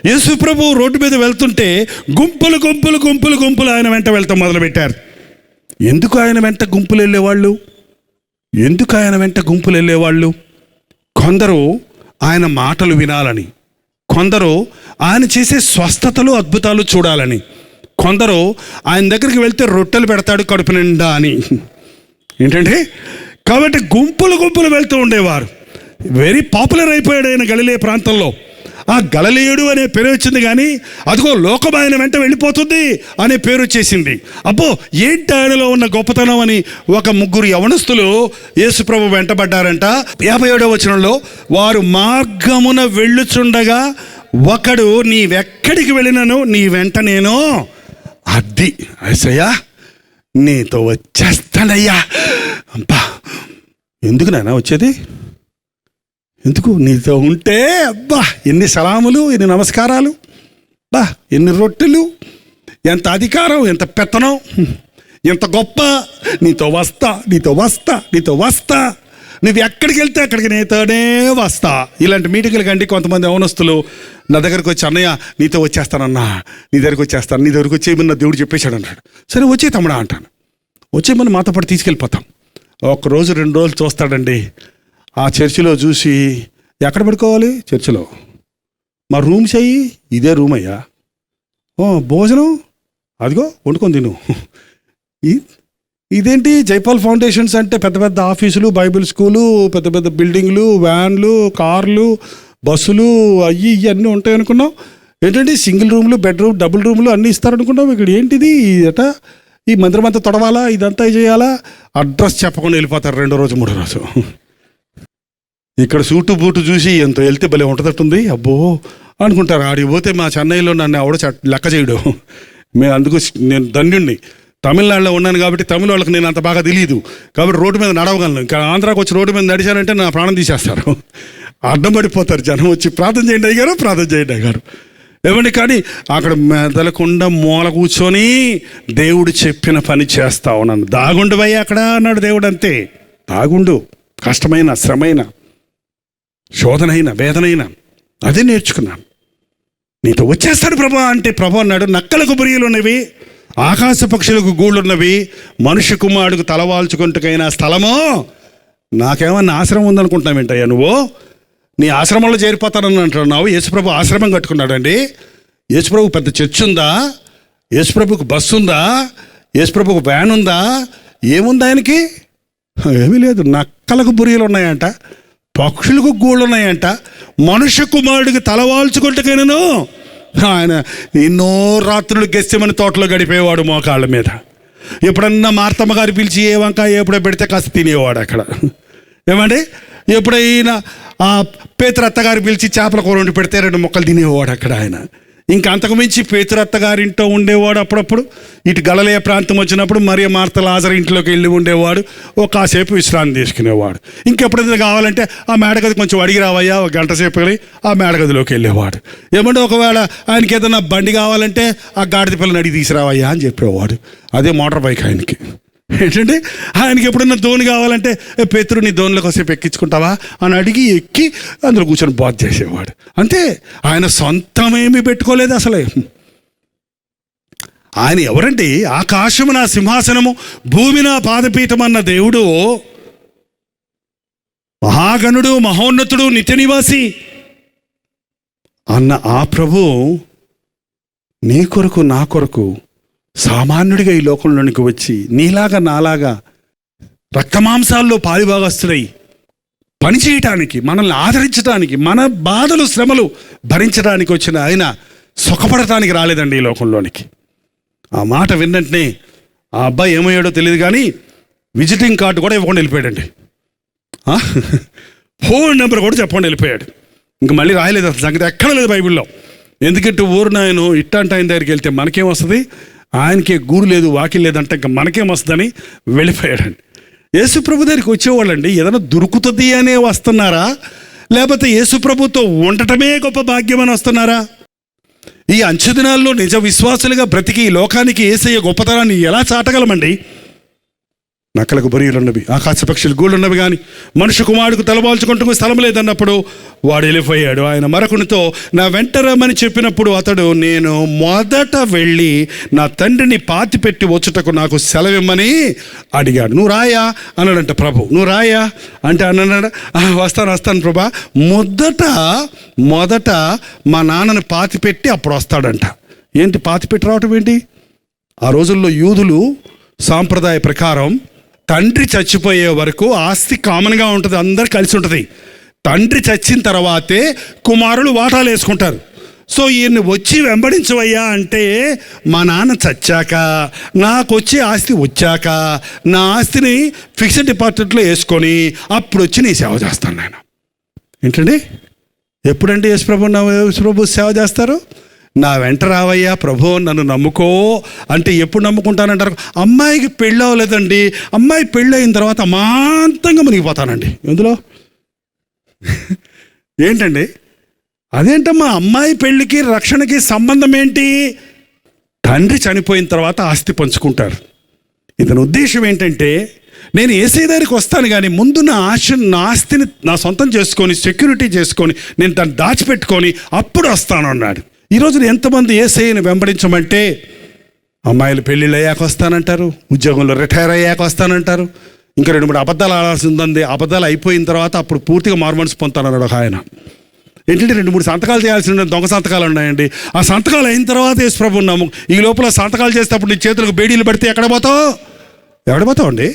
యేసు ప్రభు road మీద వెళ్తుంటే గుంపులు గుంపులు గుంపులు గుంపులు ఆయన వెంట వెళ్తాం మొదలుపెట్టారు. ఎందుకు ఆయన వెంట గుంపులు వెళ్ళేవాళ్ళు? ఎందుకు ఆయన వెంట గుంపులు వెళ్ళేవాళ్ళు? కొందరు ఆయన మాటలు వినాలని, కొందరు ఆయన చేసే స్వస్థతలు అద్భుతాలు చూడాలని, కొందరు ఆయన దగ్గరికి వెళ్తే రొట్టెలు పెడతాడు కడుపు నిండా అని. ఏంటంటే కాబట్టి గుంపులు గుంపులు వెళ్తూ ఉండేవారు. వెరీ పాపులర్ అయిపోయాడు ఆయన గలిలే ప్రాంతంలో. ఆ గలిలయుడు అనే పేరు వచ్చింది, కానీ అదిగో లోకం ఆయన వెంట వెళ్ళిపోతుంది అనే పేరు వచ్చేసింది. అబ్బో ఏంటి ఆయనలో ఉన్న గొప్పతనం అని ఒక ముగ్గురు యవనస్తులు యేసుప్రభు వెంటబడ్డారంట. 57వ వచనంలో, వారు మార్గమున వెళ్ళుచుండగా ఒకడు నీవెక్కడికి వెళ్ళినను నీ వెంట నేను అద్ది యేసయ్యా నీతో వచ్చేస్తానయ్యా. అబ్బా ఎందుకు నాన్న వచ్చేది? ఎందుకు? నీతో ఉంటే అబ్బా ఎన్ని సలాములు, ఎన్ని నమస్కారాలు, బా ఎన్ని రొట్టెలు, ఎంత అధికారం, ఎంత పెత్తనం, ఎంత గొప్ప. నీతో వస్తా, నీతో వస్తా, నీతో వస్తా, నువ్వు ఎక్కడికి వెళ్తే అక్కడికి నీతోనే వస్తా. ఇలాంటి మీటింగులు కంటే కొంతమంది యవనస్తులు నా దగ్గరకు వచ్చి, అన్నయ్య నీతో వచ్చేస్తానన్నా, నీ దగ్గరికి వచ్చేస్తాను, నీ దగ్గరికి వచ్చేయమని దేవుడు చెప్పేశాడు అన్నాడు. సరే వచ్చే తమ్ముడా అంటాను. వచ్చేయమని మాతో పాటు తీసుకెళ్ళిపోతాం. 1 రోజు 2 రోజులు చూస్తాడండి. ఆ చర్చిలో చూసి, ఎక్కడ పడుకోవాలి? చర్చిలో. మా రూమ్స్ అయ్యి ఇదే రూమ్ అయ్యా. భోజనం అదిగో వండుకొని తిను. ఇదేంటి జైపాల్ ఫౌండేషన్స్ అంటే పెద్ద పెద్ద ఆఫీసులు, బైబిల్ స్కూలు, పెద్ద పెద్ద బిల్డింగ్లు, వ్యాన్లు, కార్లు, బస్సులు అయ్యి ఇవన్నీ ఉంటాయి అనుకున్నాం. ఏంటంటే సింగిల్ రూమ్లు, బెడ్రూమ్, డబుల్ రూమ్లు అన్నీ ఇస్తారనుకున్నాం. ఇక్కడ ఏంటిది అట? ఈ మందిరం అంతా తొడవాలా, ఇదంతా చేయాలా? అడ్రస్ చెప్పకుండా వెళ్ళిపోతారు 2వ రోజు 3వ రోజు. ఇక్కడ సూటు బూటు చూసి ఎంత వెళ్తే భలే ఉంటుందట్టుంది అబ్బో అనుకుంటారు. ఆడికి పోతే మా చెన్నైలో నన్ను ఎవడో లెక్క చేయడు. అందుకు నేను ధన్యుణ్ణి. తమిళనాడులో ఉన్నాను కాబట్టి తమిళ వాళ్ళకి నేను అంత బాగా తెలియదు కాబట్టి రోడ్డు మీద నడవగలను. ఇంకా ఆంధ్రాకి వచ్చి రోడ్డు మీద నడిచానంటే నా ప్రాణం తీసేస్తారు. అడ్డం పడిపోతారు జనం వచ్చి, ప్రార్థన చేయండి అయ్యారు, ప్రార్థన చేయండి అయ్యారు ఏమండి. కానీ అక్కడ మెదలకుండా మూల కూర్చొని దేవుడు చెప్పిన పని చేస్తా ఉన్నాను. దాగుండు భయ్య అక్కడ అన్నాడు దేవుడు. అంతే, దాగుండు. కష్టమైన, శ్రమైన, శోధనైన, వేదనైన అదే నేర్చుకున్నాను. నీతో వచ్చేస్తాడు ప్రభా అంటే, ప్రభు అన్నాడు నక్కలకు బురియలు ఉన్నవి, ఆకాశ పక్షులకు గూళ్ళున్నవి, మనుష్య కుమారుడికి తలవాల్చుకుంటుకైనా స్థలమో. నాకేమన్నా ఆశ్రమం ఉందనుకుంటున్నావు ఏంటయ్యా నువ్వు? నీ ఆశ్రమంలో చేరిపోతానని అంటున్నావు. యేసుప్రభు ఆశ్రమం కట్టుకున్నాడండి. యేసుప్రభు పెద్ద చర్చ్ ఉందా? యేసుప్రభుకు బస్సు ఉందా? యేసుప్రభుకు వ్యాన్ ఉందా? ఏముంది ఆయనకి? ఏమీ లేదు. నక్కలకు బురియలు ఉన్నాయంట, పక్షులకు గూళ్ళు ఉన్నాయంట, మనుష్య కుమారుడికి తలవాల్చుకుంటుకైనాను ఆయన ఎన్నో రాత్రులు గెస్సెమని తోటలో గడిపేవాడు మోకాళ్ళ మీద. ఎప్పుడన్నా మార్తమ్మ గారు పిలిచి ఏ వంకాయ ఎప్పుడో పెడితే కాస్త తినేవాడు అక్కడ. ఏమండి ఎప్పుడైనా ఆ పేతురత్తగారు పిలిచి చేపల కూర వండి పెడితే 2 ముక్కలు తినేవాడు అక్కడ ఆయన. ఇంకా అంతకుమించి పేతురత్తగారింటో ఉండేవాడు. అప్పుడప్పుడు ఇటు గలిలయ ప్రాంతం వచ్చినప్పుడు మరియ, మార్త, లాజరు ఇంట్లోకి వెళ్ళి ఉండేవాడు. ఒక కాసేపు విశ్రాంతి తీసుకునేవాడు. ఇంకెప్పుడైనా కావాలంటే ఆ మేడగది కొంచెం అడిగి రావయ్యా, 1 గంట సేపు వెళ్ళి ఆ మేడగదిలోకి వెళ్ళేవాడు. ఏమంటే ఒకవేళ ఆయనకి ఏదైనా బండి కావాలంటే ఆ గాడిద పిల్లని అడిగి తీసుకురావయ్యా అని చెప్పేవాడు. అదే మోటార్ బైక్ ఆయనకి. ఏంటంటే ఆయనకి ఎప్పుడన్నా ధోని కావాలంటే, పేతురు నీ ధోనిలో కాసేపు ఎక్కించుకుంటావా అని అడిగి ఎక్కి అందులో కూర్చొని బాధ చేసేవాడు. అంతే, ఆయన సొంతమేమీ పెట్టుకోలేదు అసలే. ఆయన ఎవరంటే, ఆకాశము నా సింహాసనము, భూమి నా పాదపీఠం అన్న దేవుడు, మహాగణుడు, మహోన్నతుడు, నిత్య నివాసి అన్న ఆ ప్రభు నీ కొరకు, నా కొరకు సామాన్యుడిగా ఈ లోకంలోనికి వచ్చి నీలాగా నాలాగా రక్తమాంసాల్లో పాలిభాగస్తులై పనిచేయటానికి, మనల్ని ఆదరించడానికి, మన బాధలు, శ్రమలు భరించడానికి వచ్చిన ఆయన సుఖపడటానికి రాలేదండి ఈ లోకంలోనికి. ఆ మాట విన్నట్నే ఆ అబ్బాయి ఏమయ్యాడో తెలియదు కానీ విజిటింగ్ కార్డు కూడా ఇవ్వకుండా వెళ్ళిపోయాడండి. ఫోన్ నెంబర్ కూడా చెప్పకుండా వెళ్ళిపోయాడు. ఇంక మళ్ళీ రాయలేదు అసలు సంగతి ఎక్కడ లేదు బైబిల్లో. ఎందుకంటే ఊరు నాయన ఇట్టంటే ఆయన దగ్గరికి వెళ్తే మనకేం వస్తుంది, ఆయనకే గూడు లేదు, వాకిల్ లేదంటే ఇంకా మనకేం వస్తుందని వెళ్ళిపోయాడండి. యేసుప్రభు దగ్గరికి వచ్చేవాళ్ళండి ఏదైనా దొరుకుతుంది అనే వస్తున్నారా, లేకపోతే యేసుప్రభుతో ఉండటమే గొప్ప భాగ్యం అని వస్తున్నారా? ఈ అంచె దినాల్లో నిజ విశ్వాసులుగా బ్రతికి ఈ లోకానికి యేసయ్య గొప్పతనాన్ని ఎలా చాటగలమండి? నక్కలకు బొరియలు ఉన్నవి, ఆకాశ పక్షులు గూళ్ళు ఉన్నవి, కానీ మనుష్య కుమారుడికి తలబాల్చుకుంటూ స్థలం లేదన్నప్పుడు వాడు వెళ్ళిపోయాడు. ఆయన మరొకనితో నా వెంట రమ్మని చెప్పినప్పుడు అతడు, నేను మొదట వెళ్ళి నా తండ్రిని పాతిపెట్టి వచ్చుటకు నాకు సెలవిమ్మని అడిగాడు. నువ్వు రాయా అన్నాడంట ప్రభు. నువ్వు రాయా అంటే అన్నాడు, వస్తాను ప్రభా, మొదట మా నాన్నని పాతిపెట్టి అప్పుడు వస్తాడంట. ఏంటి పాతిపెట్టి రావటం ఏంటి? ఆ రోజుల్లో యూదులు సాంప్రదాయ ప్రకారం తండ్రి చచ్చిపోయే వరకు ఆస్తి కామన్గా ఉంటుంది, అందరు కలిసి ఉంటుంది. తండ్రి చచ్చిన తర్వాతే కుమారులు వాటాలు వేసుకుంటారు. సో ఈయన్ని వచ్చి వెంబడించవయ్యా అంటే, మా నాన్న చచ్చాక నాకు వచ్చే ఆస్తి వచ్చాక నా ఆస్తిని ఫిక్స్డ్ డిపాజిట్లో వేసుకొని అప్పుడు వచ్చి నీ సేవ చేస్తాను నేను. ఏంటండి, ఎప్పుడంటే యేసుప్రభు సేవ చేస్తారు? నా వెంట రావయ్యా ప్రభు, నన్ను నమ్ముకో అంటే ఎప్పుడు నమ్ముకుంటానంటారు? అమ్మాయికి పెళ్ళి అవ్వలేదండి, అమ్మాయి పెళ్ళి అయిన తర్వాత అమాంతంగా మునిగిపోతానండి. ఎందులో ఏంటండి? అదేంటమ్మా, అమ్మాయి పెళ్ళికి రక్షణకి సంబంధం ఏంటి? తండ్రి చనిపోయిన తర్వాత ఆస్తి పంచుకుంటారు. ఇతని ఉద్దేశం ఏంటంటే, నేను యేసయ్య దగ్గరికి వస్తాను కానీ ముందు నా ఆస్తిని నా సొంతం చేసుకొని సెక్యూరిటీ చేసుకొని నేను దాన్ని దాచిపెట్టుకొని అప్పుడు వస్తాను అన్నాడు. ఈరోజు ఎంతమంది యేసయ్యని వెంబడించమంటే, అమ్మాయిలు పెళ్ళిళ్ళు అయ్యాక వస్తానంటారు, ఉద్యోగంలో రిటైర్ అయ్యాక వస్తానంటారు, ఇంకా 2-3 అబద్ధాలు ఆడాల్సి ఉందండి, అబద్ధాలు అయిపోయిన తర్వాత అప్పుడు పూర్తిగా మారుమనసు పొందుతానన్నాడు ఒక ఆయన. ఏంటంటే 2-3 సంతకాలు చేయాల్సి ఉండే దొంగ సంతకాలు ఉన్నాయండి. ఆ సంతకాలు అయిన తర్వాత యేసుప్రభు ఉన్నాము. ఈ లోపల సంతకాలు చేసేటప్పుడు నీ చేతులకు బేడీలు పడితే ఎక్కడ పోతావు అండి?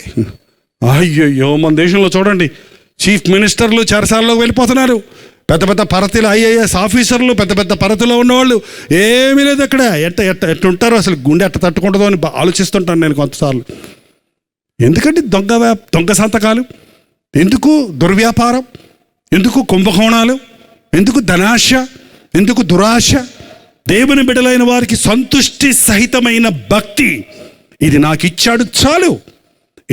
అయ్యో, మన దేశంలో చూడండి, చీఫ్ మినిస్టర్లు చెరసాల్లోకి వెళ్ళిపోతున్నారు. పెద్ద పెద్ద పరతలు ఐఏఎస్ ఆఫీసర్లు, పెద్ద పెద్ద పరతలో ఉన్నవాళ్ళు, ఏమీ లేదు అక్కడ. ఎట్టుంటారో అసలు గుండె ఎట్ట తట్టుకుంటుందో అని ఆలోచిస్తుంటాను నేను కొంతసార్లు. ఎందుకంటే దొంగ సంతకాలు ఎందుకు? దుర్వ్యాపారం ఎందుకు? కుంభకోణాలు ఎందుకు? ధనాశ ఎందుకు? దురాశ. దేవుని బిడ్డలైన వారికి సంతుష్టి సహితమైన భక్తి, ఇది నాకు ఇచ్చాడు చాలు,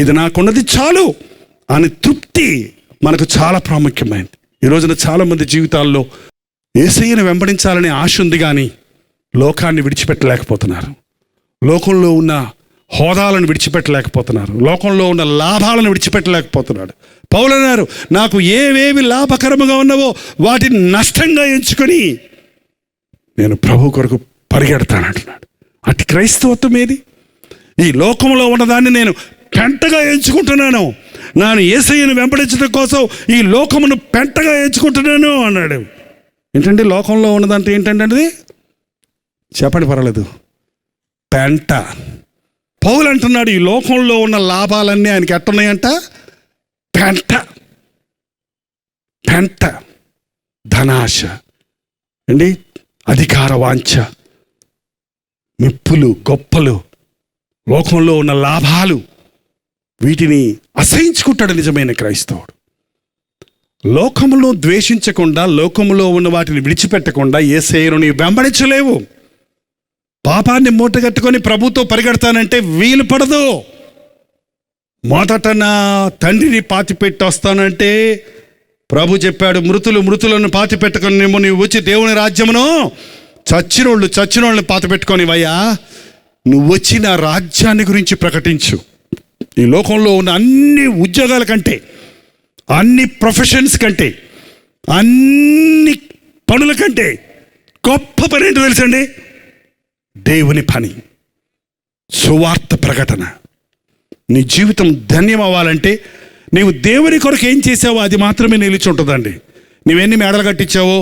ఇది నాకున్నది చాలు అని తృప్తి మనకు చాలా ప్రాముఖ్యమైనది. ఈ రోజున చాలామంది జీవితాల్లో యేసయ్యను వెంబడించాలనే ఆశ ఉంది, కానీ లోకాన్ని విడిచిపెట్టలేకపోతున్నారు, లోకంలో ఉన్న హోదాలను విడిచిపెట్టలేకపోతున్నారు, లోకంలో ఉన్న లాభాలను విడిచిపెట్టలేకపోతున్నాడు. పౌలు అన్నారు, నాకు ఏవేవి లాభకరముగా ఉన్నవో వాటిని నష్టంగా ఎంచుకొని నేను ప్రభు కొరకు పరిగెడతానంటున్నాడు. అటు క్రైస్తవత్వం ఏది? ఈ లోకంలో ఉన్నదాన్ని నేను పెంటగా ఎంచుకుంటున్నాను, నేను యేసయ్యను వెంబడించడం కోసం ఈ లోకమును పెంటగా ఎంచుకుంటున్నాను అన్నాడు. ఏంటంటే లోకంలో ఉన్నదంటే ఏంటంటే అది చెప్పండి, పర్వాలేదు, పెంట. పౌలు అంటున్నాడు, ఈ లోకంలో ఉన్న లాభాలన్నీ ఆయనకి ఎట్టున్నాయంట? పెంట. ధనాశ అండి, అధికార వాంఛ, మెప్పులు, గొప్పలు, లోకంలో ఉన్న లాభాలు, వీటిని అసహించుకుంటాడు నిజమైన క్రైస్తవుడు. లోకములో ద్వేషించకుండా, లోకములో ఉన్న వాటిని విడిచిపెట్టకుండా యేసయ్యను నీవు వెంబడించలేవు. పాపాన్ని మూటగట్టుకొని ప్రభుతో పరిగెడతానంటే వీలు పడదు. మొదట నా తండ్రిని పాతిపెట్టి వస్తానంటే ప్రభు చెప్పాడు, మృతులను పాతిపెట్టుకొని నీవు వచ్చి దేవుని రాజ్యమును చచ్చినోళ్ళని పాతిపెట్టుకొనివయ్యా, నువ్వు వచ్చి నా రాజ్యాన్ని గురించి ప్రకటించు. ఈ లోకంలో ఉన్న అన్ని ఉద్యోగాల కంటే, అన్ని ప్రొఫెషన్స్ కంటే, అన్ని పనుల కంటే గొప్ప పని ఏంటో తెలుసండి? దేవుని పని, సువార్త ప్రకటన. నీ జీవితం ధన్యం అవ్వాలంటే నీవు దేవుని కొరకు ఏం చేసావో అది మాత్రమే నిలిచి ఉంటుందండి. నువ్వెన్ని మేడలు కట్టించావో,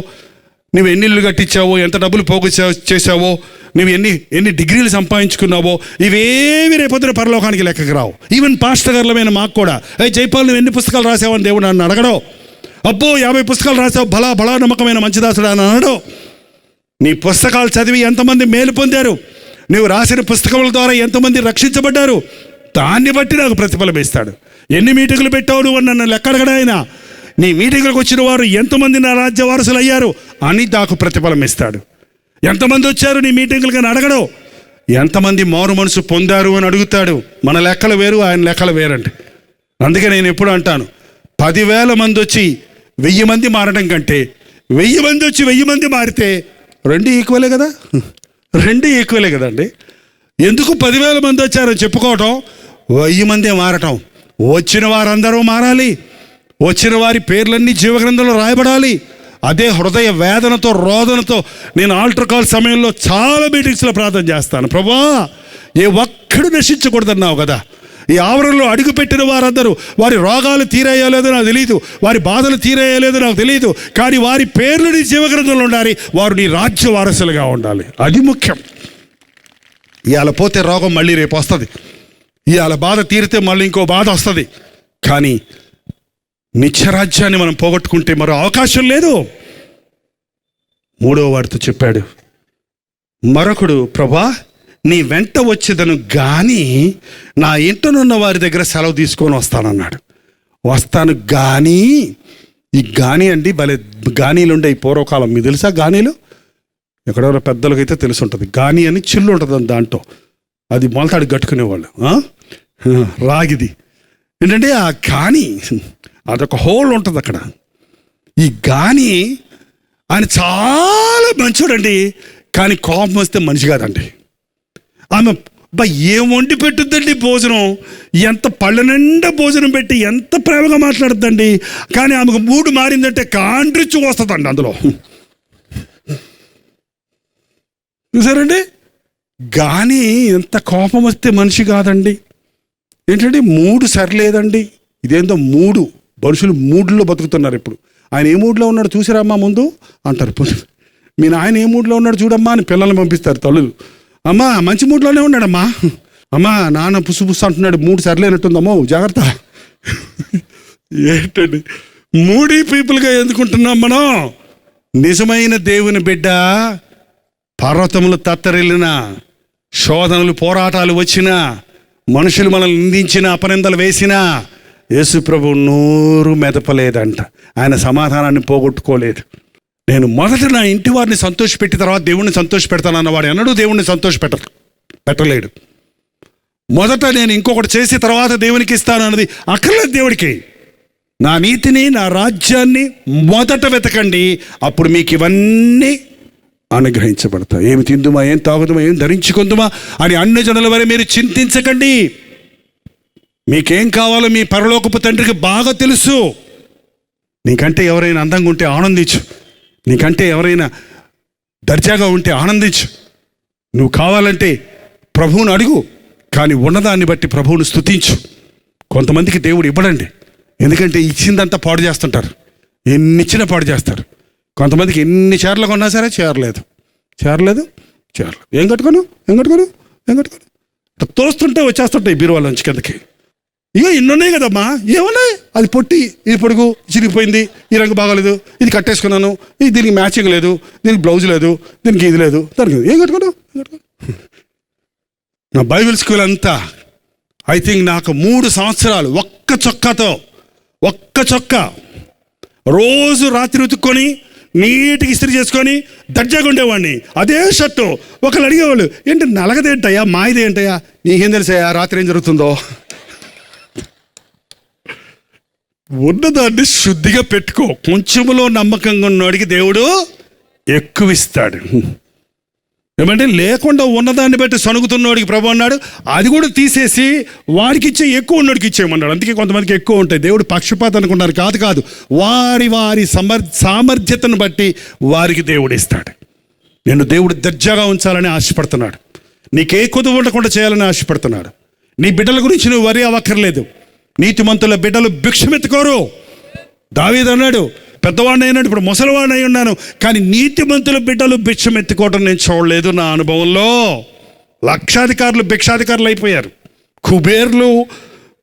నువ్వు ఎన్ని ఇళ్ళు కట్టించావో, ఎంత డబ్బులు పోగు చేసావో, నువ్వు ఎన్ని డిగ్రీలు సంపాదించుకున్నావో, ఇవేవి రేపొద్దున పరలోకానికి లెక్కకు రావు. ఈవెన్ పాస్టర్ గారులమైన మాకు కూడా, జైపాల్ నువ్వు ఎన్ని పుస్తకాలు రాసావని దేవుడు నన్ను అడగడో. అబ్బో 50 పుస్తకాలు రాసావు, బలా నమ్మకమైన మంచిదాసుడు అని అనడో. నీ పుస్తకాలు చదివి ఎంతమంది మేలు పొందారు, నువ్వు రాసిన పుస్తకముల ద్వారా ఎంతమంది రక్షించబడ్డారు, దాన్ని బట్టి నాకు ప్రతిఫలం ఇస్తాడు. ఎన్ని మీటింగులు పెట్టావు నువ్వు నన్ను లెక్కడగడా ఆయన, నీ మీటింగులకు వచ్చిన వారు ఎంతమంది నా రాజ్య వారసులు అయ్యారు అని నాకు ప్రతిఫలం ఇస్తాడు. ఎంతమంది వచ్చారు నీ మీటింగులకు అని అడగడు, ఎంతమంది మారు మనసు పొందారు అని అడుగుతాడు. మన లెక్కలు వేరు, ఆయన లెక్కలు వేరండి. అందుకే నేను ఎప్పుడు అంటాను, 10,000 మంది వచ్చి 1000 మంది మారడం కంటే 1000 మంది వచ్చి 1000 మంది మారితే 2 ఈక్వలే కదా, 2 ఈక్వలే కదండి. ఎందుకు 10,000 మంది వచ్చారని చెప్పుకోవటం, 1000 మందే మారటం, వచ్చిన వారందరూ మారాలి, వచ్చిన వారి పేర్లన్నీ జీవగ్రంథంలో రాయబడాలి. అదే హృదయ వేదనతో, రోదనతో నేను ఆల్టర్ కాల్ సమయంలో చాలా మీటింగ్స్లో ప్రార్థన చేస్తాను. ప్రభువా, ఏ ఒక్కడు నశించకూడదన్నావు కదా. ఈ ఆవరణలో అడుగుపెట్టిన వారందరూ వారి రోగాలు తీరయ్యో లేదో నాకు తెలియదు, వారి బాధలు తీరయ్యో లేదో నాకు తెలియదు, కానీ వారి పేర్లు నీ జీవగ్రంథంలో ఉండాలి. వారు నీ రాజ్య వారసులుగా ఉండాలి. అది ముఖ్యం. ఇవాళ పోతే రోగం మళ్ళీ రేపు వస్తుంది, ఇవాళ బాధ తీరితే మళ్ళీ ఇంకో బాధ వస్తుంది. కానీ నిత్యరాజ్యాన్ని మనం పోగొట్టుకుంటే మరో అవకాశం లేదు. మూడవ వాడితో చెప్పాడు, మరొకడు, ప్రభా నీ వెంట వచ్చేదను గాని నా ఇంటనున్న వారి దగ్గర సెలవు తీసుకొని వస్తానన్నాడు. వస్తాను గాని, ఈ గాని అండి భలే గానీలు ఉండే ఈ పూర్వకాలం. మీకు తెలుసా గానీలు? ఎక్కడెవరో పెద్దలకైతే తెలిసి ఉంటుంది. గాని అని చిల్లు ఉంటుంది దాంట్లో, అది మొలతాడు కట్టుకునేవాళ్ళు. రాగిది ఏంటంటే ఆ గాని, అదొక హోల్ ఉంటుంది అక్కడ. ఈ గాని ఆయన చాలా మంచోడండి, కానీ కోపం వస్తే మనిషి కాదండి. ఆమె ఏం వండి పెట్టుద్దండి భోజనం, ఎంత పళ్ళ నిండా భోజనం పెట్టి ఎంత ప్రేమగా మాట్లాడుద్దండి, కానీ ఆమెకు మూడు మారిందంటే కాండ్రిచ్చు వస్తుందండి అందులో. చూసారండి, కానీ ఎంత కోపం వస్తే మనిషి కాదండి. ఏంటంటే మూడు సరిలేదండి. ఇదేందో మూడు, మనుషులు మూడులో బతుకుతున్నారు ఇప్పుడు. ఆయన ఏ మూడ్లో ఉన్నాడు చూసారమ్మా ముందు అంటారు. మీ నాయన ఏ మూడ్లో ఉన్నాడు చూడమ్మా అని పిల్లల్ని పంపిస్తారు తల్లులు. అమ్మా మంచి మూడ్లోనే ఉన్నాడమ్మా, అమ్మా నాన్న పుసు పుసు అంటున్నాడు, మూడు సరిలేనట్టుందమ్మో జాగ్రత్త. ఏంటండి మూడీ పీపుల్గా ఎందుకుంటున్నాం మనం? నిజమైన దేవుని బిడ్డ పర్వతములు తత్తరిల్లిన, శోధనలు పోరాటాలు వచ్చినా, మనుషులు మనల్ని నిందించిన, అపనిందలు వేసినా యేసు ప్రభు నోరు మెదపలేదంట. ఆయన సమాధానాన్ని పోగొట్టుకోలేదు. నేను మొదట నా ఇంటి వారిని సంతోషపెట్టి తర్వాత దేవుణ్ణి సంతోష పెడతానన్నవాడు ఎన్నడూ దేవుణ్ణి సంతోష పెట్టలేడు. మొదట నేను ఇంకొకటి చేసి తర్వాత దేవునికి ఇస్తాను అన్నది అక్కర్లేదు దేవుడికి. నా నీతిని, నా రాజ్యాన్ని మొదట వెతకండి, అప్పుడు మీకు ఇవన్నీ అనుగ్రహించబడతాయి. ఏమి తిందుమా, ఏం తాగుదుమా, ఏం ధరించుకుందుమా అని అన్ని జనుల వరే మీరు చింతించకండి. మీకేం కావాలో మీ పరలోకపు తండ్రికి బాగా తెలుసు. నీకంటే ఎవరైనా అందంగా ఉంటే ఆనందించు, నీకంటే ఎవరైనా దర్జాగా ఉంటే ఆనందించు. నువ్వు కావాలంటే ప్రభువుని అడుగు, కానీ ఉన్నదాన్ని బట్టి ప్రభువును స్తుతించు. కొంతమందికి దేవుడు ఇవ్వడండి, ఎందుకంటే ఇచ్చిందంతా పాడు చేస్తుంటారు, ఎన్నిచ్చినా పాడు చేస్తారు. కొంతమందికి ఎన్ని చీరలు కొన్నా సరే చేరలేదు. ఏం కట్టుకోను తోస్తుంటే వచ్చేస్తుంటాయి బీరువాలోంచి కిందకి. ఇక ఇన్నున్నాయి కదమ్మా, ఏమన్నాయి, అది పొట్టి, ఇది పొడుగు, చిరిగిపోయింది, ఈ రంగు బాగాలేదు, ఇది కట్టేసుకున్నాను, ఇది దీనికి మ్యాచింగ్ లేదు, దీనికి బ్లౌజ్ లేదు, దీనికి ఇది లేదు, దానికి ఏం కట్టుకోను. నా బైబిల్ స్కూల్ అంతా ఐ థింక్ నాకు 3 సంవత్సరాలు ఒక్క చొక్కా రోజు రాత్రి ఉతుక్కొని నీటికి ఇస్త్రీ చేసుకొని దర్జాగా ఉండేవాడిని. అదే షర్టు. ఒకళ్ళు అడిగేవాళ్ళు, ఏంటి నలగదేంటయ్యా, మాయదేంటయ్యా, నీకేం తెలుసా రాత్రి ఏం జరుగుతుందో. ఉన్నదాన్ని శుద్ధిగా పెట్టుకో. కొంచెంలో నమ్మకంగా ఉన్నవాడికి దేవుడు ఎక్కువ ఇస్తాడు. ఏమంటే లేకుండా ఉన్నదాన్ని బట్టి సణుగుతున్నవాడికి ప్రభు అన్నాడు, అది కూడా తీసేసి వాడికి ఇచ్చే, ఎక్కువ ఉన్నవాడికి ఇచ్చేయమన్నాడు. అందుకే కొంతమందికి ఎక్కువ ఉంటాయి. దేవుడు పక్షపాతం అనుకున్నారు, కాదు, వారి సామర్థ్యతను బట్టి వారికి దేవుడు ఇస్తాడు. నిన్ను దేవుడు దర్జాగా ఉంచాలని ఆశపడుతున్నాడు. నీకే కొదువు ఉండకుండా చేయాలని ఆశపడుతున్నాడు. నీ బిడ్డల గురించి నువ్వు వరి అవ్వక్కర్లేదు. నీతిమంతుల బిడ్డలు భిక్షమెత్తుకోరు. దావీదు అన్నాడు, పెద్దవాడిని అయినాడు, ఇప్పుడు ముసలివాడిని అయి ఉన్నాను, కానీ నీతిమంతుల బిడ్డలు భిక్షమెత్తుకోవడం నేను చూడలేదు. నా అనుభవంలో లక్షాధికారులు భిక్షాధికారులు అయిపోయారు, కుబేర్లు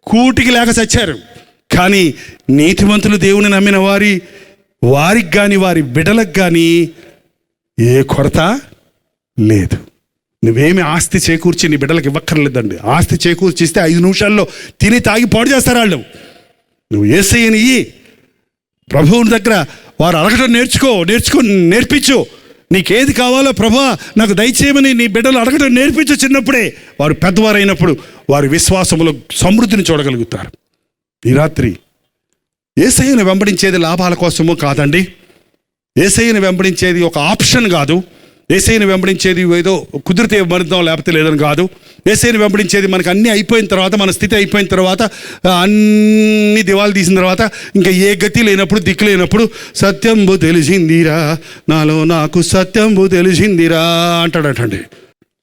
కూటికి లేక చచ్చారు. కానీ నీతిమంతులు దేవుని నమ్మిన వారికి కానీ వారి బిడ్డలకు కానీ ఏ కొరత లేదు. నువ్వేమి ఆస్తి చేకూర్చి నీ బిడ్డలకు ఇవ్వక్కర్లేదండి. ఆస్తి చేకూర్చి ఇస్తే 5 నిమిషాల్లో తిని తాగి పాడు చేస్తారు వాళ్ళు. నువ్వు యేసయ్యని ఇయ్యి, ప్రభువుని దగ్గర వారు అడగటం నేర్పించు. నీకేది కావాలో ప్రభువా నాకు దయచేయమని నీ బిడ్డలు అడగటం నేర్పించు. చిన్నప్పుడే వారు పెద్దవారు అయినప్పుడు వారి విశ్వాసములో సమృద్ధిని చూడగలుగుతారు. ఈ రాత్రి యేసయ్యను వెంబడించేది లాభాల కోసమో కాదండి. యేసయ్యను వెంబడించేది ఒక ఆప్షన్ కాదు. యేసయ్యను వెంబడించేది ఏదో కుదిరితే మరుద్దాం లేకపోతే లేదని కాదు. యేసయ్యను వెంబడించేది మనకు అన్నీ అయిపోయిన తర్వాత, మన స్థితి అయిపోయిన తర్వాత, అన్ని దివాలు తీసిన తర్వాత, ఇంకా ఏ గతి లేనప్పుడు, దిక్కు లేనప్పుడు, సత్యంబు తెలిసిందిరా నాలో నాకు సత్యంబు తెలిసిందిరా అంటాడటండి.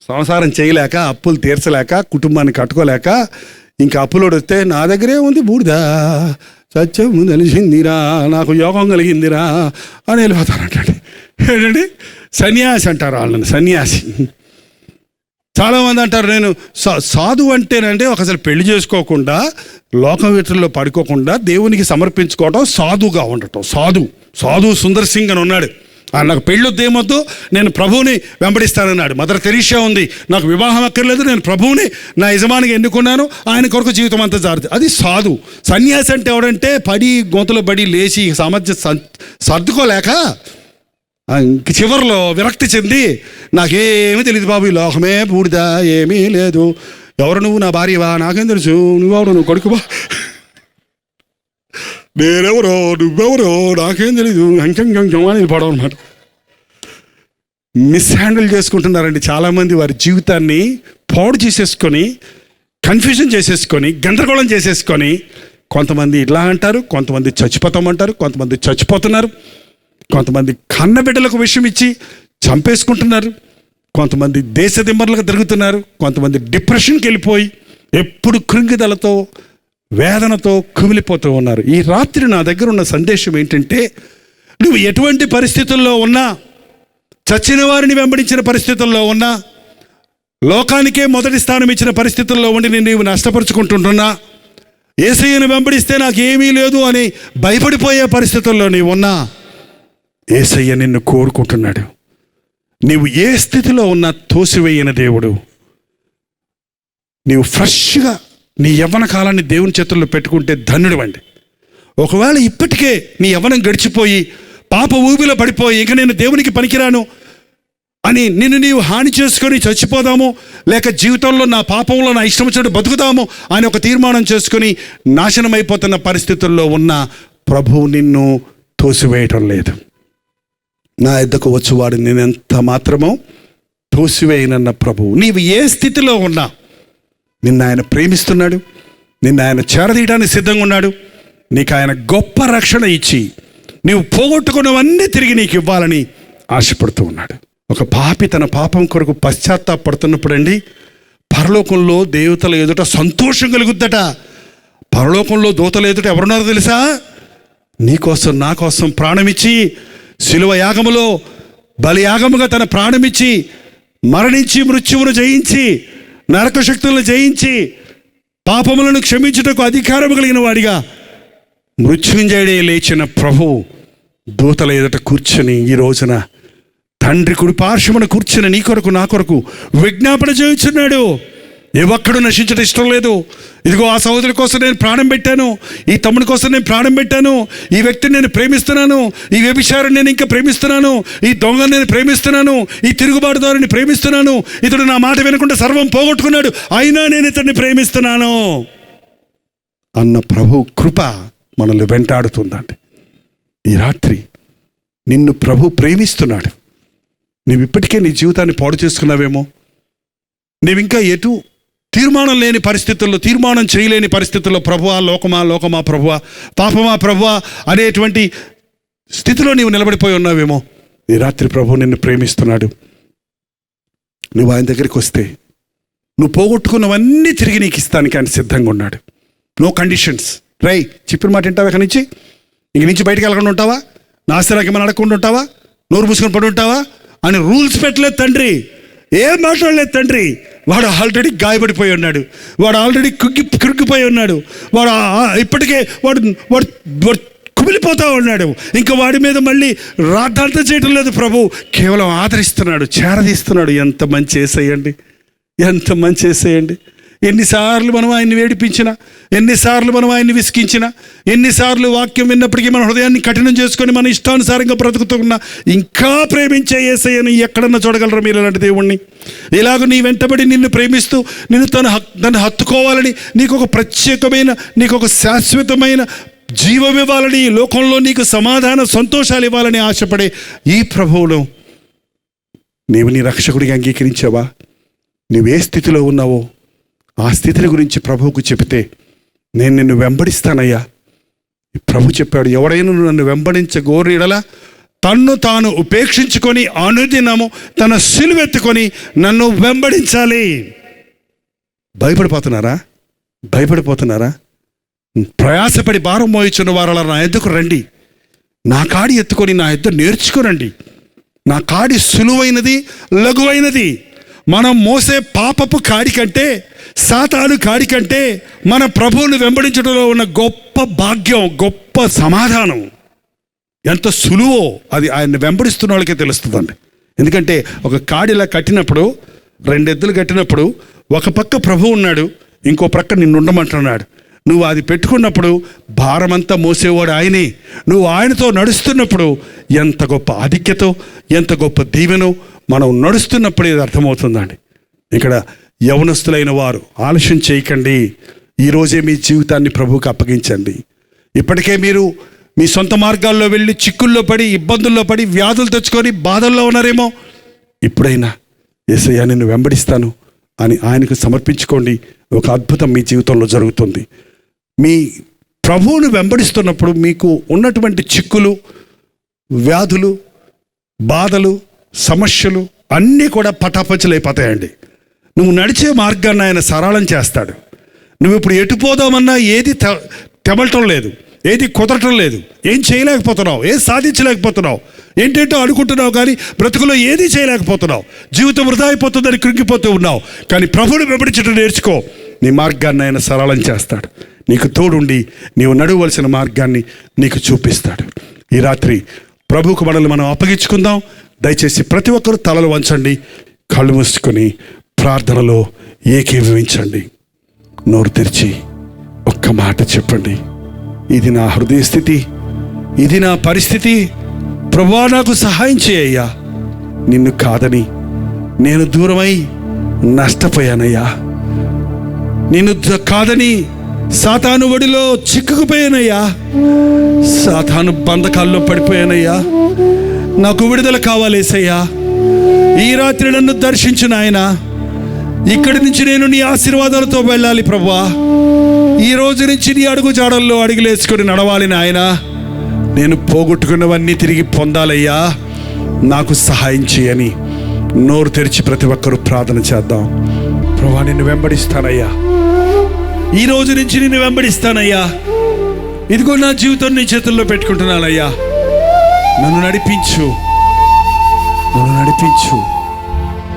సంసారం చేయలేక, అప్పులు తీర్చలేక, కుటుంబాన్ని కట్టుకోలేక, ఇంకా అప్పులోడు వస్తే నా దగ్గరే ఉంది బూడిదా, సత్యం తెలిసిందిరా, నాకు యోగం కలిగిందిరా అని వెళ్ళిపోతారంటండి. ఏంటండి సన్యాసి అంటారు వాళ్ళని, సన్యాసి. చాలామంది అంటారు నేను సాధువు అంటేనంటే అసలు పెళ్లి చేసుకోకుండా, లోకం వీటిల్లో పడుకోకుండా దేవునికి సమర్పించుకోవటం సాధువుగా ఉండటం. సాధు సుందర్ సింగ్ అని ఉన్నాడు. నాకు పెళ్ళొద్దు, ఏమొద్దు, నేను ప్రభువుని వెంబడిస్తానన్నాడు. మదర్ తెరీసా ఉంది, నాకు వివాహం అక్కర్లేదు, నేను ప్రభువుని నా యజమానిగా ఎన్నుకున్నాను, ఆయన కొరకు జీవితం అంతా జారుతుంది. అది సాధు. సన్యాసి అంటే ఎవడంటే పడి గొంతులో పడి లేచి సామర్థ్యం సర్దుకోలేక చివరిలో విరక్తి చెంది నాకేమీ తెలియదు బాబు, ఈ లోకమే బూడిదా, ఏమీ లేదు, ఎవరు నువ్వు, నా భార్యవా, నాకేం తెలుసు, నువ్వెవరు, నువ్వు కొడుకువా, నేనెవరో, నువ్వెవరో, నాకేం తెలీదు, అంకెంకెంకెం అని వెళ్ళిపోవడం అనమాట. మిస్హ్యాండిల్ చేసుకుంటున్నారండి చాలామంది. వారి జీవితాన్ని పాడు చేసేసుకొని, కన్ఫ్యూజన్ చేసేసుకొని, గందరగోళం చేసేసుకొని, కొంతమంది ఇట్లా అంటారు, కొంతమంది చచ్చిపోతామంటారు, కొంతమంది చచ్చిపోతున్నారు, కొంతమంది కన్నబిడ్డలకు విషయం ఇచ్చి చంపేసుకుంటున్నారు, కొంతమంది దేశ దిమ్మర్లకు తిరుగుతున్నారు, కొంతమంది డిప్రెషన్కి వెళ్ళిపోయి ఎప్పుడు కృంగిదలతో వేదనతో కుమిలిపోతూ ఉన్నారు. ఈ రాత్రి నా దగ్గర ఉన్న సందేశం ఏంటంటే, నువ్వు ఎటువంటి పరిస్థితుల్లో ఉన్నా, చచ్చిన వారిని వెంబడించిన పరిస్థితుల్లో ఉన్నా, లోకానికే మొదటి స్థానం ఇచ్చిన పరిస్థితుల్లో ఉండి నీవు నష్టపరుచుకుంటుంటున్నా, యేసయ్యను వెంబడిస్తే నాకేమీ లేదు అని భయపడిపోయే పరిస్థితుల్లో నీవు ఉన్నా, యేసయ్య నిన్ను కోరుకుంటున్నాడు. నీవు ఏ స్థితిలో ఉన్నా తోసివేయని దేవుడు. నీవు ఫ్రెష్గా నీ యవ్వన కాలాన్ని దేవుని చేతుల్లో పెట్టుకుంటే ధన్యుడు అండి. ఒకవేళ ఇప్పటికే నీ యవ్వనం గడిచిపోయి పాప ఊబిలో పడిపోయి ఇంక నేను దేవునికి పనికిరాను అని నిన్ను నీవు హాని చేసుకొని చచ్చిపోదాము, లేక జీవితంలో నా పాపంలో నా ఇష్టం వచ్చినట్టు బతుకుదాము అని ఒక తీర్మానం చేసుకొని నాశనం అయిపోతున్న పరిస్థితుల్లో ఉన్న ప్రభువు నిన్ను తోసివేయటం లేదు. నా యొద్దకు వచ్చేవాడు నేనెంత మాత్రమో తోసివేయనన్న ప్రభువు. నీవు ఏ స్థితిలో ఉన్నా నిన్ను ఆయన ప్రేమిస్తున్నాడు, నిన్ను ఆయన చేరదీయడానికి సిద్ధంగా ఉన్నాడు. నీకు ఆయన గొప్ప రక్షణ ఇచ్చి నీవు పోగొట్టుకున్నవన్నీ తిరిగి నీకు ఇవ్వాలని ఆశపడుతూ ఉన్నాడు. ఒక పాపి తన పాపం కొరకు పశ్చాత్తాపడుతున్నప్పుడు అండి, పరలోకంలో దేవతల ఎదుట సంతోషం కలుగుద్దట. పరలోకంలో దూతల ఎదుట ఎవరున్నారో తెలుసా? నీకోసం నా కోసం ప్రాణమిచ్చి, శిలువ యాగములో బలియాగముగా తన ప్రాణమిచ్చి మరణించి మృత్యువును జయించి నరక శక్తులను జయించి పాపములను క్షమించుటకు అధికారం కలిగిన వాడిగా మృత్యుంజయుడే లేచిన ప్రభువు దూతల ఎదుట కూర్చొని ఈ రోజున తండ్రి కుడి పార్శ్వమున కూర్చుని నీ కొరకు నా కొరకు విజ్ఞాపన చేయుచున్నాడు. ఏ ఒక్కడు నశించడం ఇష్టం లేదు. ఇదిగో ఆ సహోదరి కోసం నేను ప్రాణం పెట్టాను, ఈ తమ్ముడి కోసం నేను ప్రాణం పెట్టాను, ఈ వ్యక్తిని నేను ప్రేమిస్తున్నాను, ఈ వ్యభిచారం నేను ఇంకా ప్రేమిస్తున్నాను, ఈ దొంగను నేను ప్రేమిస్తున్నాను, ఈ తిరుగుబాటుదారుని ప్రేమిస్తున్నాను, ఇతడు నా మాట వినకుండా సర్వం పోగొట్టుకున్నాడు, అయినా నేను ఇతడిని ప్రేమిస్తున్నాను అన్న ప్రభు కృప మనల్ని వెంటాడుతుందండి. ఈ రాత్రి నిన్ను ప్రభు ప్రేమిస్తున్నాడు. నువ్వు ఇప్పటికే నీ జీవితాన్ని పాడు చేసుకున్నావేమో, నీవింకా ఎటు తీర్మానం లేని పరిస్థితుల్లో, తీర్మానం చేయలేని పరిస్థితుల్లో ప్రభువా లోకమా, లోకమా ప్రభువా, పాపమా ప్రభువా అనేటువంటి స్థితిలో నీవు నిలబడిపోయి ఉన్నావేమో. ఈ రాత్రి ప్రభు నిన్ను ప్రేమిస్తున్నాడు. నువ్వు ఆయన దగ్గరికి వస్తే నువ్వు పోగొట్టుకున్నవన్నీ తిరిగి నీకు ఇస్తానికి ఆయన సిద్ధంగా ఉన్నాడు. No conditions. చెప్పిన మాట వింటావా? ఇక నుంచి బయటకు వెళ్ళకుండా ఉంటావా? నాశనాకి మనం అడగకుండా ఉంటావా? నోరు మూసుకొని పడి ఉంటావా అని రూల్స్ పెట్టలేదు తండ్రి, ఏం మాట్లాడలేదు తండ్రి. వాడు ఆల్రెడీ గాయపడిపోయి ఉన్నాడు, వాడు ఆల్రెడీ కురిగిపోయి ఉన్నాడు, వాడు ఇప్పటికే వాడు వాడు వాడు కుమిలిపోతూ ఉన్నాడు. ఇంకా వాడి మీద మళ్ళీ రాద్ధాంతం చేయడం లేదు ప్రభు, కేవలం ఆదరిస్తున్నాడు, చేరదీస్తున్నాడు. ఎంత మంచి చేసేయండి, ఎంత మంచి చేసేయండి. ఎన్నిసార్లు మనం ఆయన్ని వేడిపించినా, ఎన్నిసార్లు మనం ఆయన్ని విసికించినా, ఎన్నిసార్లు వాక్యం విన్నప్పటికీ మన హృదయాన్ని కఠినం చేసుకొని మన ఇష్టానుసారంగా బ్రతుకుతున్నా, ఇంకా ప్రేమించే యేసయ్యను ఎక్కడన్నా చూడగలరా మీరు అలాంటి దేవుణ్ణి? ఇలాగ నీ వెంటబడి నిన్ను ప్రేమిస్తూ నిన్ను దాన్ని హత్తుకోవాలని, నీకు ఒక ప్రత్యేకమైన, నీకు ఒక శాశ్వతమైన జీవం ఇవ్వాలని, లోకంలో నీకు సమాధాన సంతోషాలు ఇవ్వాలని ఆశపడే ఈ ప్రభువును నీవు నీ రక్షకుడిగా అంగీకరించావా? నువ్వే స్థితిలో ఉన్నావో ఆ స్థితిని గురించి ప్రభువుకు చెబితే, నేను నిన్ను వెంబడిస్తానయ్యా. ప్రభు చెప్పాడు, ఎవడైనా నన్ను వెంబడించగోరు ఎడల తన్ను తాను ఉపేక్షించుకొని అనుదినము తన సిలువెత్తుకొని నన్ను వెంబడించాలి. భయపడిపోతున్నారా? ప్రయాసపడి భారం మోయిచున్న వారలా నా ఎద్దుకు రండి, నా కాడి ఎత్తుకొని నా ఎద్దు నేర్చుకోనండి. నా కాడి సులువైనది, లఘువైనది. మనం మోసే పాపపు కాడి కంటే, సాతాను కాడి కంటే మన ప్రభువును వెంబడించడంలో ఉన్న గొప్ప భాగ్యం, గొప్ప సమాధానం ఎంత సులువో అది ఆయన్ని వెంబడిస్తున్న వాళ్ళకే తెలుస్తుందండి. ఎందుకంటే ఒక కాడిలా కట్టినప్పుడు, 2 ఎద్దులు కట్టినప్పుడు ఒక పక్క ప్రభు ఉన్నాడు, ఇంకో ప్రక్క నిన్ను ఉండమంటున్నాడు. నువ్వు అది పెట్టుకున్నప్పుడు భారమంతా మోసేవాడు ఆయనే. నువ్వు ఆయనతో నడుస్తున్నప్పుడు ఎంత గొప్ప ఆధిక్యతో, ఎంత గొప్ప దీవెనో మనం నడుస్తున్నప్పుడు ఇది అర్థమవుతుందండి. ఇక్కడ యవనస్తులైన వారు ఆలస్యం చేయకండి. ఈరోజే మీ జీవితాన్ని ప్రభువుకి అప్పగించండి. ఇప్పటికే మీరు మీ సొంత మార్గాల్లో వెళ్ళి చిక్కుల్లో పడి, ఇబ్బందుల్లో పడి, వ్యాధులు తెచ్చుకొని బాధల్లో ఉన్నారేమో. ఇప్పుడైనా యేసయ్యా నిన్ను వెంబడిస్తాను అని ఆయనకు సమర్పించుకోండి. ఒక అద్భుతం మీ జీవితంలో జరుగుతుంది. మీ ప్రభువును వెంబడిస్తున్నప్పుడు మీకు ఉన్నటువంటి చిక్కులు, వ్యాధులు, బాధలు, సమస్యలు అన్నీ కూడా పటాపంచలైపోతాయండి. నువ్వు నడిచే మార్గాన్ని ఆయన సరళం చేస్తాడు. నువ్వు ఇప్పుడు ఎటు పోదామన్నా ఏది తెమలటం లేదు, ఏది కుదరటం లేదు, ఏం చేయలేకపోతున్నావు, ఏం సాధించలేకపోతున్నావు, ఏంటంటో అనుకుంటున్నావు కానీ బ్రతుకులో ఏది చేయలేకపోతున్నావు. జీవితం వృధా అయిపోతుందని కృంగిపోతూ ఉన్నావు. కానీ ప్రభువును వెంబడించడం నేర్చుకో. నీ మార్గాన్ని ఆయన సరళం చేస్తాడు. నీకు తోడుండి నీవు నడవలసిన మార్గాన్ని నీకు చూపిస్తాడు. ఈ రాత్రి ప్రభువుకు మనల్ని మనం అప్పగించుకుందాం. దయచేసి ప్రతి ఒక్కరూ తలలు వంచండి, కళ్ళు మూసుకొని ప్రార్థనలో ఏకీభవించండి. నోరు తెరిచి ఒక్క మాట చెప్పండి. ఇది నా హృదయ స్థితి, ఇది నా పరిస్థితి. ప్రభువా నాకు సహాయం చేయయ్యా. నిన్ను కాదని నేను దూరమై నష్టపోయానయ్యా. నిన్ను కాదని సాతాను ఒడిలో చిక్కుకుపోయానయ్యా. సాతాను బంధకాల్లో పడిపోయానయ్యా. నాకు విడుదల కావాలేసయ్యా. ఈ రాత్రి నన్ను దర్శించు నాయనా. ఇక్కడి నుంచి నేను నీ ఆశీర్వాదాలతో వెళ్ళాలి ప్రభువా. ఈ రోజు నుంచి నీ అడుగు జాడల్లో అడుగులేసుకొని నడవాలి నాయనా. నేను పోగొట్టుకున్నవన్నీ తిరిగి పొందాలయ్యా. నాకు సహాయం చేయని నోరు తెరిచి ప్రతి ఒక్కరూ ప్రార్థన చేద్దాం. ప్రభువా నిన్ను వెంబడిస్తానయ్యా. ఈ రోజు నుంచి నిన్ను వెంబడిస్తానయ్యా. ఇదిగో నా జీవితం నీ చేతుల్లో పెట్టుకుంటున్నానయ్యా. నన్ను నడిపించు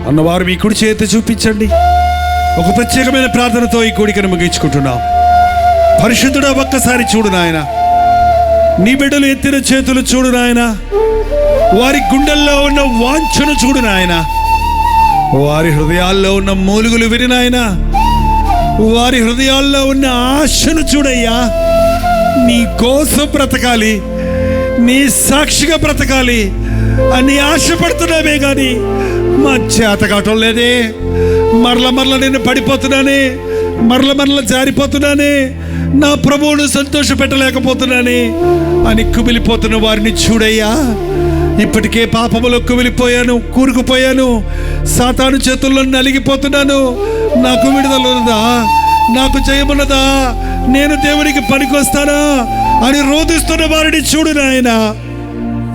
అన్నవారు మీ కుడి చేతి చూపించండి. ఒక ప్రత్యేకమైన ప్రార్థనతో ఈ కోడికను ముగించుకుంటున్నాం. పరిశుద్ధుడా ఒక్కసారి చూడు నాయన. నీ బిడ్డలు ఎత్తిన చేతులు చూడు నాయన. వారి గుండెల్లో ఉన్న వాంఛను చూడు నాయన. వారి హృదయాల్లో ఉన్న మూలుగులు విని నాయన. వారి హృదయాల్లో ఉన్న ఆశను చూడయ్యా. నీ కోసం బ్రతకాలి, నీ సాక్షిగా బ్రతకాలి అని ఆశపడుతున్నామే కానీ మా చేత కావటం లేదే. మరల నేను పడిపోతున్నానే, మరల జారిపోతున్నానే, నా ప్రభువును సంతోష పెట్టలేకపోతున్నానే అని కుమిలిపోతున్న వారిని చూడయ్యా. ఇప్పటికే పాపములో కుమిలిపోయాను, కూరుకుపోయాను, సాతాను చేతుల్లో నలిగిపోతున్నాను. నాకు విడుదల ఉన్నదా? నాకు జయమున్నదా? నేను దేవునికి పనికొస్తానా అని రోధిస్తున్న వారిని చూడు నాయన.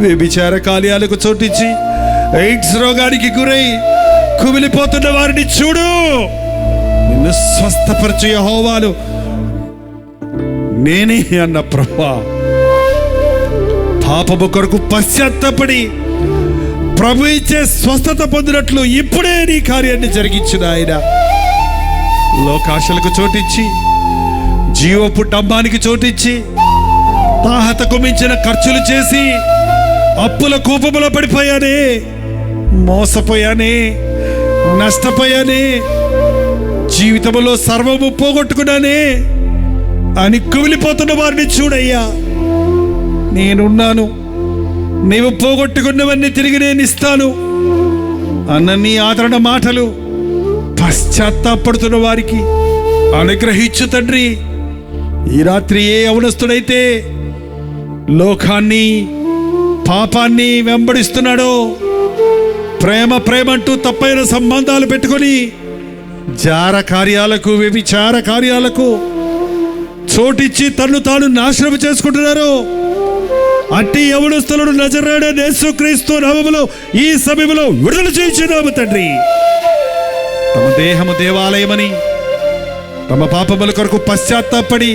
వ్యభిచార కార్యాలకు చోటించి ఎయిడ్స్ రోగానికి గురై కుమిలిపోతున్న వారిని చూడు. నిన్ను స్వస్థపరచు యెహోవాను నేనే అన్న ప్రభువా. పాపము కొరకు పశ్చాత్తపడి ప్రభు ఇచ్చే స్వస్థత పొందినట్లు ఇప్పుడే నీ కార్యాన్ని జరిగించిన ఆయన. లోకాశలకు చోటిచ్చి, జీవపు డబ్బానికి చోటిచ్చి, తాహతకు మించిన ఖర్చులు చేసి అప్పుల కూపములో పడిపోయానే, మోసపోయానే, నష్టపోయానే, జీవితంలో సర్వము పోగొట్టుకున్నానే అని కుమిలిపోతున్న వారిని చూడయ్యా. నేనున్నాను, నీవు పోగొట్టుకున్నవన్నీ తిరిగి నేను ఇస్తాను అన్న నీ ఆదరణ మాటలు పశ్చాత్తాపడుతున్న వారికి అనుగ్రహించు తండ్రి. ఈ రాత్రి ఏ యవనస్తుడైతే లోకాన్ని, పాపాన్ని వెంబడిస్తున్నాడో, ప్రేమ అంటూ తప్పైన సంబంధాలు పెట్టుకొని జార కార్యాలకు, వ్యభిచార కార్యాలకు చోటిచ్చి తన్ను తాను నాశనం చేసుకుంటున్నారు. అట్టి యవనస్తులను నజరేయుడైన యేసుక్రీస్తు నామములో ఈ సమయంలో విడుదల చేయించున్నాము తండ్రి. తమ దేహము దేవాలయమని, తమ పాపముల కొరకు పశ్చాత్తాపడి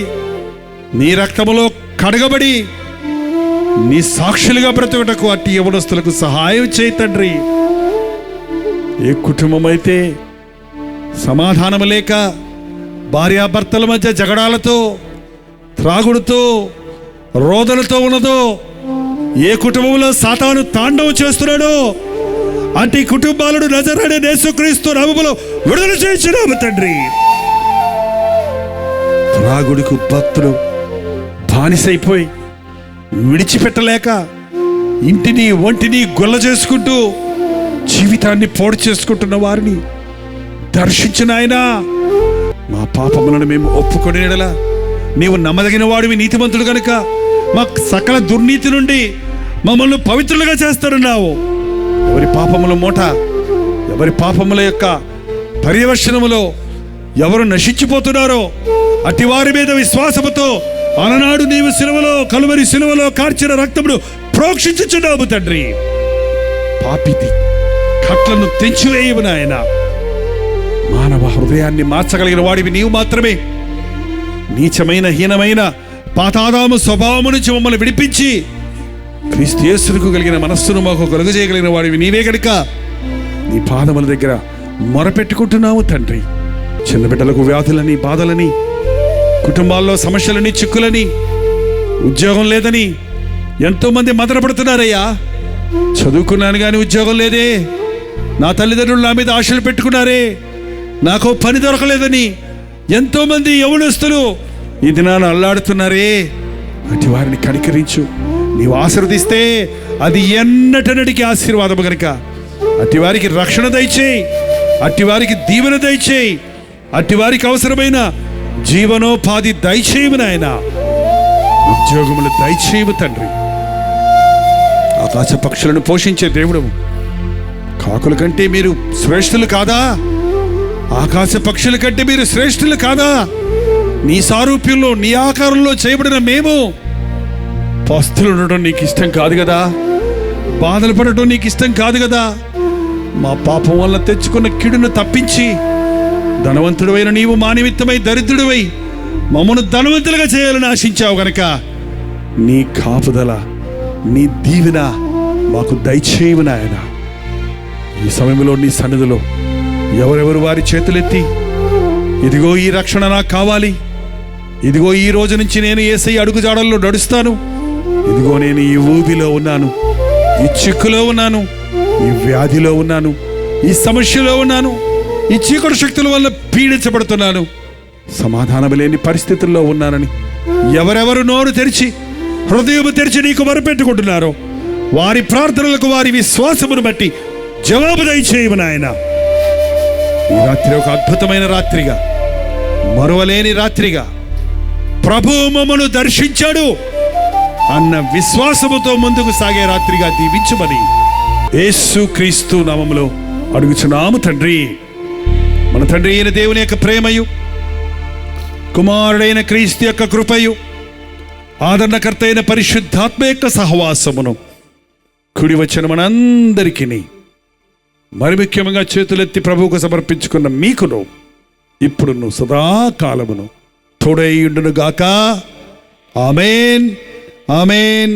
నీ రక్తములో కడగబడి నీ సాక్షులుగా బ్రతుకుటకు అట్టి యవనస్తులకు సహాయం చేయి తండ్రి. ఏ కుటుంబం అయితే సమాధానం లేక భార్యాభర్తల మధ్య జగడాలతో, త్రాగుడుతో, రోదనతో ఉన్నదో, ఏ కుటుంబంలో సాతాను తాండవం చేస్తున్నాడో అట్టి కుటుంబాలను నజరేయుడైన యేసుక్రీస్తు నామములో విడుదల చేయించున్నాము తండ్రి. త్రాగుడుకు భక్తులు బానిసైపోయి విడిచిపెట్టలేక ఇంటిని ఒంటిని గొల్ల చేసుకుంటూ జీవితాన్ని పాడు చేసుకుంటున్న వారిని దర్శించిన ఆయన, మా పాపములను మేము ఒప్పుకొనేలా నీవు నమ్మదగిన వాడివి, నీతిమంతుడు కనుక మా సకల దుర్నీతి నుండి మమ్మల్ని పవిత్రులుగా చేస్తారన్నావు. ఎవరి పాపముల మూట, ఎవరి పాపముల యొక్క పర్యవేక్షణములో ఎవరు నశించిపోతున్నారో అట్టి వారి మీద విశ్వాసముతో అలనాడు నీవు సిలువలో, కలువరి సిలువలో కార్చిన రక్తమును ప్రోక్షించుచున్నావు తండ్రి. పాపితి కట్లను తెంచివేయవు నాయన. మానవ హృదయాన్ని మార్చగలిగిన వాడివి నీవు మాత్రమే. నీచమైన, హీనమైన పాతాదాము స్వభావము నుంచి మమ్మల్ని విడిపించి క్రీస్తు యేసుకు కలిగిన మనస్సును మాకు కలుగజేయగలిగిన వాడివి నీవే గనుక నీ పాదముల దగ్గర మొరపెట్టుకుంటున్నాము తండ్రి. చిన్న బిడ్డలకు వ్యాధులని, బాధలని, కుటుంబాల్లో సమస్యలని, చిక్కులని, ఉద్యోగం లేదని ఎంతోమంది మదనపడుతున్నారయ్యా. చదువుకున్నాను కానీ ఉద్యోగం లేదే, నా తల్లిదండ్రులు నా మీద ఆశలు పెట్టుకున్నారే, నాకు పని దొరకలేదని ఎంతోమంది యవనస్తులు ఈ దినాన అల్లాడుతున్నారే. అటు వారిని కనికరించు. నీవు ఆశీర్వదిస్తే అది ఎన్నటనటికి ఆశీర్వాదము గనుక అట్టి వారికి రక్షణ దయచేయి, అట్టి వారికి దీవెన దయచేయి, అట్టి వారికి అవసరమైన జీవనోపాధి దయచేయము నాయన. ఉద్యోగములు దయచేయము తండ్రి. ఆకాశ పక్షులను పోషించే దేవుడు, కాకుల కంటే మీరు శ్రేష్ఠులు కాదా? ఆకాశ పక్షుల కంటే మీరు శ్రేష్ఠులు కాదా? నీ సారూప్యంలో, నీ ఆకారంలో చేయబడిన మేము పస్తులు ఉండటం నీకు ఇష్టం కాదు కదా? బాధలు పడటం నీకు ఇష్టం కాదు కదా? మా పాపం వల్ల తెచ్చుకున్న కీడును తప్పించి ధనవంతుడివైన నీవు మా నిమిత్తమై దరిద్రుడివై మమ్మను ధనవంతులుగా చేయాలని ఆశించావు గనక నీ కాపుదల, నీ దీవెన మాకు దయచేయవు నాయన. ఈ సమయంలో నీ సన్నిధిలో ఎవరెవరు వారి చేతులెత్తి ఇదిగో ఈ రక్షణ నాకు కావాలి, ఇదిగో ఈ రోజు నుంచి నేను యేసయ్య అడుగుజాడల్లో నడుస్తాను, ఇదిగో నేను ఈ ఊబిలో ఉన్నాను, ఈ చిక్కులో ఉన్నాను, ఈ వ్యాధిలో ఉన్నాను, ఈ సమస్యలో ఉన్నాను, ఈ చీకటి శక్తుల వల్ల పీడించబడుతున్నాను, సమాధానం లేని పరిస్థితుల్లో ఉన్నానని ఎవరెవరు నోరు తెరిచి, హృదయం తెరిచి నీకు మొరపెట్టుకుంటున్నారో వారి ప్రార్థనలకు, వారి విశ్వాసమును బట్టి జవాబు దయచేయము నాయన. ఈ రాత్రి ఒక అద్భుతమైన రాత్రిగా, మరువలేని రాత్రిగా ప్రభువు మమ్మను దర్శించాడు అన్న విశ్వాసముతో ముందుకు సాగే రాత్రిగా దీవించమని యేసుక్రీస్తు నామములో అడుగుచున్నాము తండ్రి. మన తండ్రి అయిన దేవుని యొక్క ప్రేమయు, కుమారుడైన క్రీస్తు యొక్క కృపయు, ఆదరణకర్త అయిన పరిశుద్ధాత్మ యొక్క సహవాసమును కుడి వచ్చిన మనందరికీ, మరి ముఖ్యంగా చేతులెత్తి ప్రభువుకు సమర్పించుకున్న మీకును ఇప్పుడును సదాకాలమును తోడై ఉండును గాక. ఆమేన్, ఆమేన్,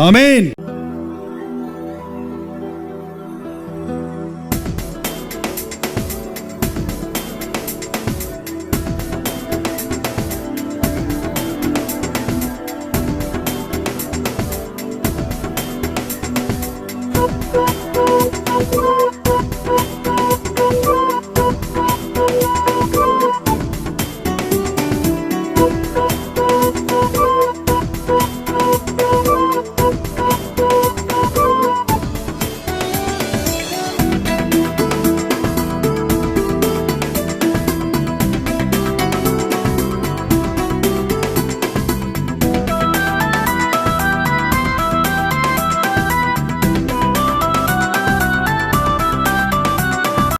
ఆమేన్.